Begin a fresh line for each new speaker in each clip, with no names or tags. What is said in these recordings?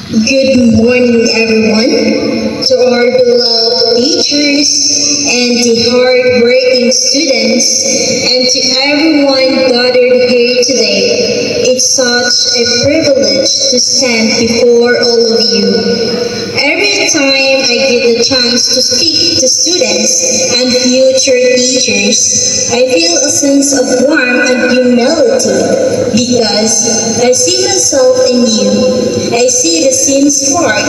Good morning, everyone, to our beloved teachers and the hard-working students, and to everyone gathered here today. It's such a privilege to stand before all of you. Every time I get the chance to speak to students and future teachers, I feel a sense of warmth and humility because I see myself in you. I see the same spark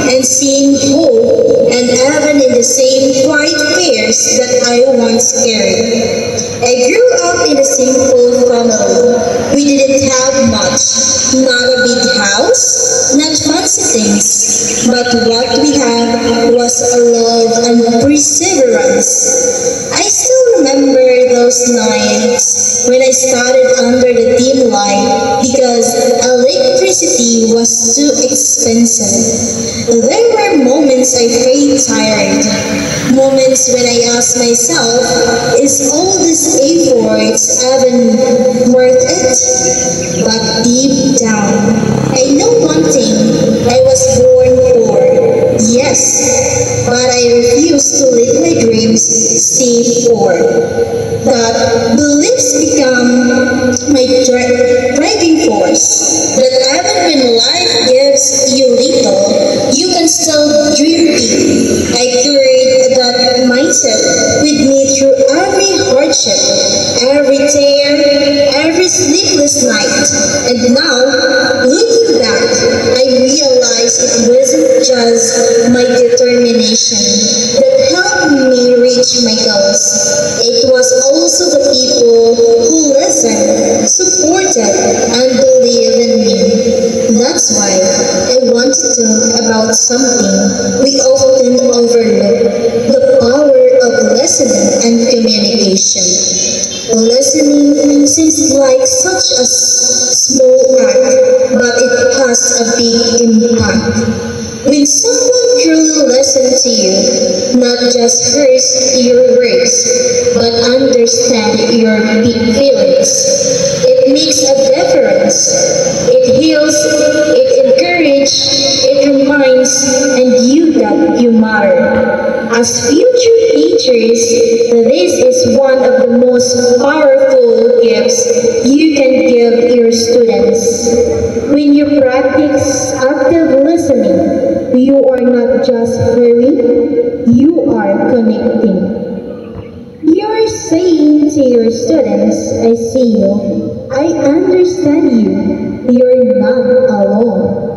and same hope and even in the same quiet fears that I once carried. I grew up in a simple family. We didn't have much, not a big house, not fancy things, but what we had was a love and perseverance. I still remember those nights when I started under the dim light because electricity was too expensive. There were moments I felt tired, moments when I asked myself, is all this effort even worth it? But deep down, I know one thing, I was born poor, yes, but I refuse to let my dreams stay poor. That beliefs become my driving force. That even when life gives you little, you can still dream big. I carried that mindset with me through every hardship, every tear, every sleepless night. And now, looking back, I realize it wasn't just my determination that helped me reach my goals. It was also the people who listened, supported, and believed in me. That's why I want to talk about something we often overlook, the power of listening and communication. Listening seems like such a small act, but it has a big impact. When someone truly listens to you, not just hears your words, but understands your feelings, it makes a difference. It heals, it encourages, it reminds and you that you matter. As future teachers, this is one of the most powerful gifts you can give your students. When you practice active listening, you are not just hearing, you are connecting. You are saying to your students, I see you, I understand you, you're not alone.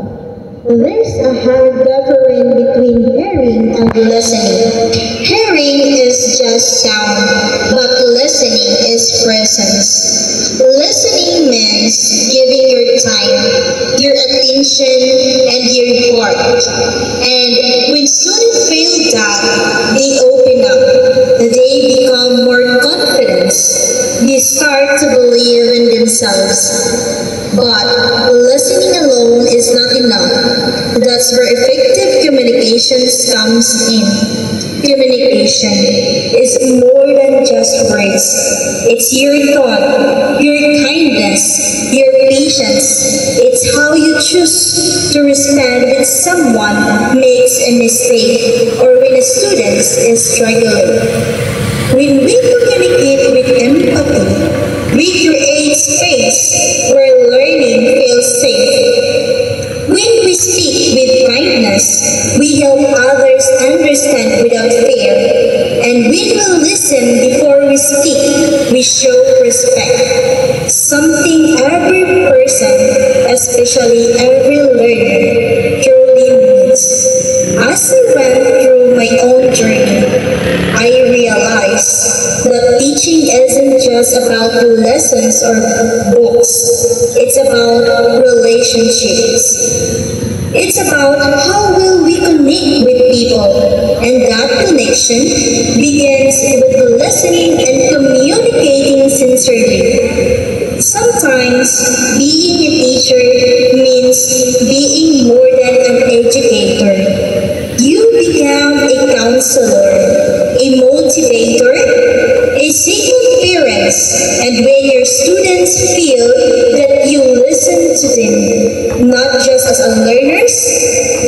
There's a hard difference between hearing and listening. Hearing is just sound, but listening is presence. Listening means giving your time, your attention, and your heart. And when students feel that, they open up. They become more confident. They start to believe in themselves. But listening alone is not enough. That's where effective communications comes in. Communication is more than just words. It's your thought, your kindness, your patience. It's how you choose to respond when someone makes a mistake or when a student is struggling. When we communicate with empathy, we create space where learning feels safe. When we speak with kindness, we help others understand without fear. And when we listen before we speak, we show respect. Something every person, especially every learner, truly needs. As I went through my own journey, I realized that teaching isn't just about lessons or books. It's about relationships. It's about how will we connect with people, and that connection begins with listening and communicating sincerely. Sometimes being a teacher means being more than an educator. You become a counselor, a motivator, a second parent, and when your students feel that you listen to them, not just as a learners,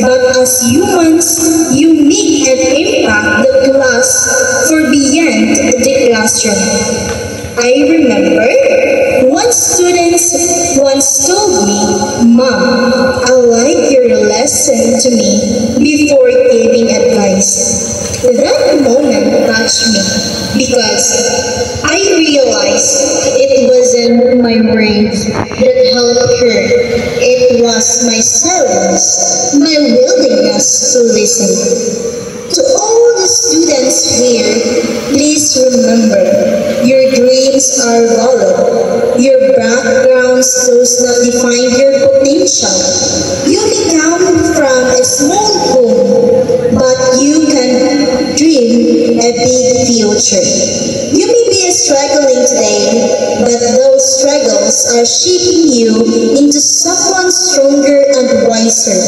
but as humans, you make an impact that lasts for beyond the classroom. I remember one student once told me, "Mom, I like your lesson to me," before giving advice. That moment touched me because I realized it wasn't my words that helped her. It was my silence, my willingness to listen. To all the students here, please remember, your dreams are valid. Your backgrounds does not define your potential. You may come from a small home, but you can dream a big future. You may be struggling today, but those struggles are shaping you into someone stronger and wiser.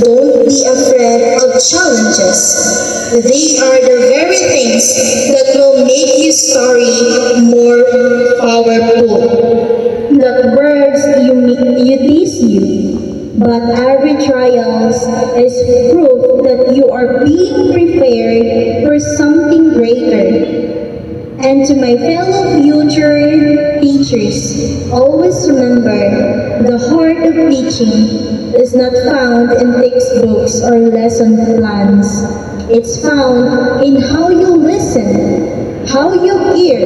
Don't be afraid of challenges. They are the very things that will make your story more powerful. Not words you tease you, but every trial is proof that you are being prepared for something greater. And to my fellow future teachers, always remember, the heart of teaching is not found in textbooks or lesson plans. It's found in how you listen, how you hear,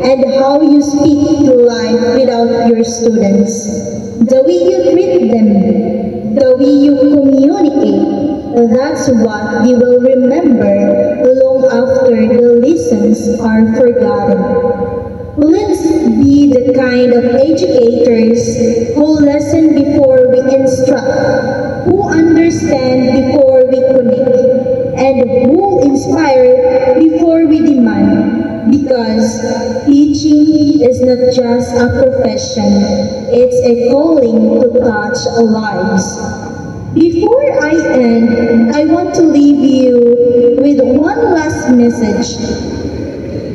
and how you speak to life without your students. The way you treat them, the way you communicate, that's what you will remember long after the lessons are forgotten. Let's be the kind of educators who listen before we instruct, who understand before we connect, and who inspire before we demand. Because teaching is not just a profession, it's a calling to touch lives. Before I end, I want to leave you with one last message.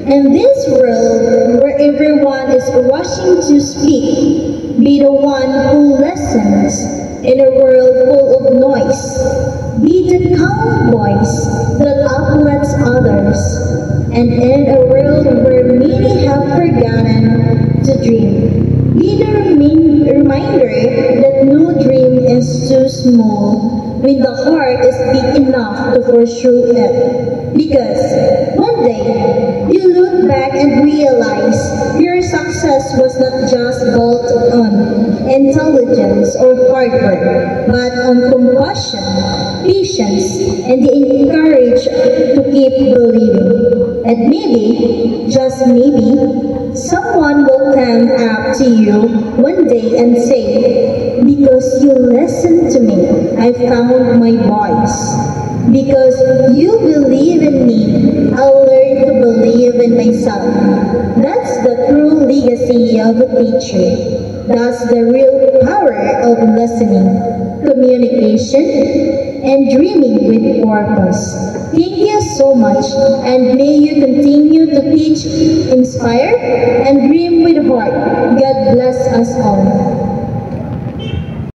In this world where everyone is rushing to speak, be the one who listens. In a world full of noise, be the calm voice that uplifts others. And in a world where many have forgotten to dream, be the reminder that no dream is too small when the heart is big enough to pursue it. Because one day, you look back and realize your success was not just built on intelligence or hard work, but on compassion, patience, and the courage to keep believing. And maybe, just maybe, someone will come up to you one day and say, "Because you listened to me, I found my voice. Because you believe in me, I'll learn to believe in myself." That's the true legacy of a teacher. That's the real power of listening, communication, and dreaming with purpose. Thank you so much, and may you continue to teach, inspire, and dream with heart. God bless us all.